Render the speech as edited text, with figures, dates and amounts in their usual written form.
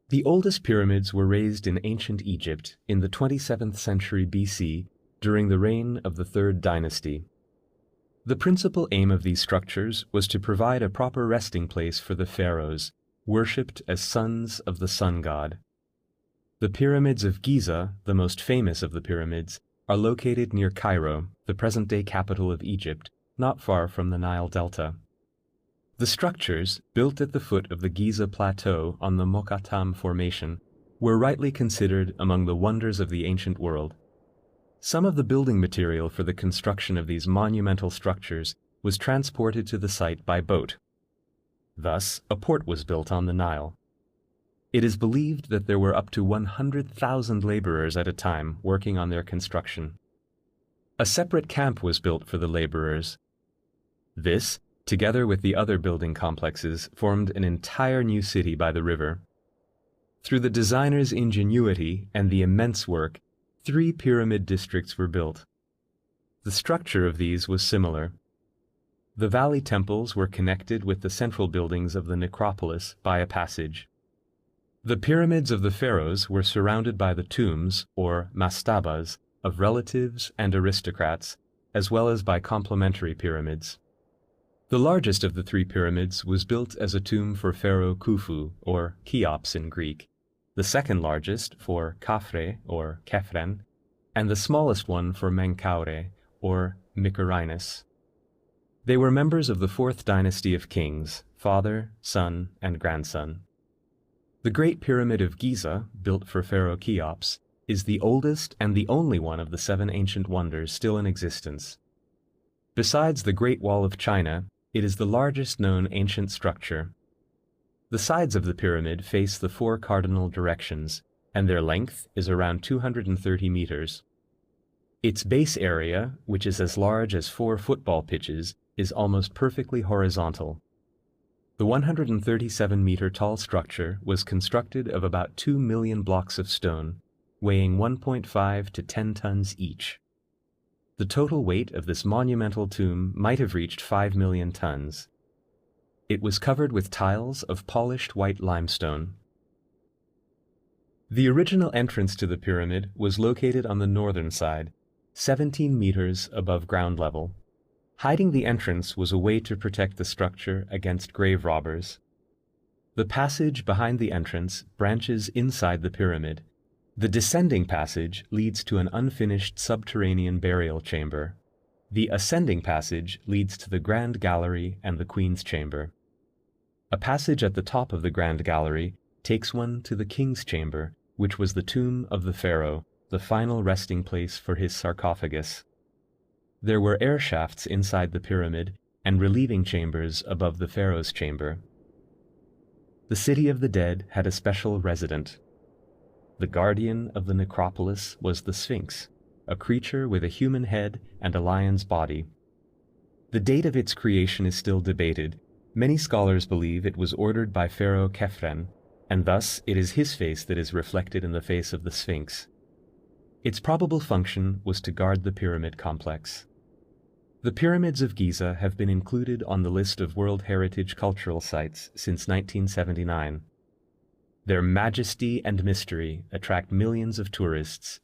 The oldest pyramids were raised in ancient Egypt in the 27th century BC during the reign of the Third Dynasty. The principal aim of these structures was to provide a proper resting place for the pharaohs, worshipped as sons of the sun god. The pyramids of Giza, the most famous of the pyramids, are located near Cairo, the present-day capital of Egypt, not far from the Nile Delta. The structures, built at the foot of the Giza Plateau on the Mokattam Formation, were rightly considered among the wonders of the ancient world. Some of the building material for the construction of these monumental structures was transported to the site by boat. Thus, a port was built on the Nile. It is believed that there were up to 100,000 laborers at a time working on their construction. A separate camp was built for the laborers. This, together with the other building complexes, formed an entire new city by the river. Through the designer's ingenuity and the immense work, 3 pyramid districts were built. The structure of these was similar. The valley temples were connected with the central buildings of the necropolis by a passage. The pyramids of the pharaohs were surrounded by the tombs, or mastabas, of relatives and aristocrats, as well as by complementary pyramids. The largest of the 3 pyramids was built as a tomb for Pharaoh Khufu, or Cheops in Greek, the second largest for Khafre, or Khephren, and the smallest one for Menkaure, or Mycerinus. They were members of the 4th dynasty of kings, father, son, and grandson. The Great Pyramid of Giza, built for Pharaoh Cheops, is the oldest and the only one of the 7 ancient wonders still in existence. Besides the Great Wall of China, it is the largest known ancient structure. The sides of the pyramid face the 4 cardinal directions, and their length is around 230 meters. Its base area, which is as large as 4 football pitches, is almost perfectly horizontal. The 137-meter tall structure was constructed of about 2 million blocks of stone, weighing 1.5 to 10 tons each. The total weight of this monumental tomb might have reached 5 million tons. It was covered with tiles of polished white limestone. The original entrance to the pyramid was located on the northern side, 17 meters above ground level. Hiding the entrance was a way to protect the structure against grave robbers. The passage behind the entrance branches inside the pyramid. The descending passage leads to an unfinished subterranean burial chamber. The ascending passage leads to the Grand Gallery and the Queen's Chamber. A passage at the top of the Grand Gallery takes one to the King's Chamber, which was the tomb of the pharaoh, the final resting place for his sarcophagus. There were air shafts inside the pyramid and relieving chambers above the pharaoh's chamber. The city of the dead had a special resident. The guardian of the necropolis was the Sphinx, a creature with a human head and a lion's body. The date of its creation is still debated. Many scholars believe it was ordered by Pharaoh Khephren, and thus it is his face that is reflected in the face of the Sphinx. Its probable function was to guard the pyramid complex. The pyramids of Giza have been included on the list of World Heritage Cultural Sites since 1979. Their majesty and mystery attract millions of tourists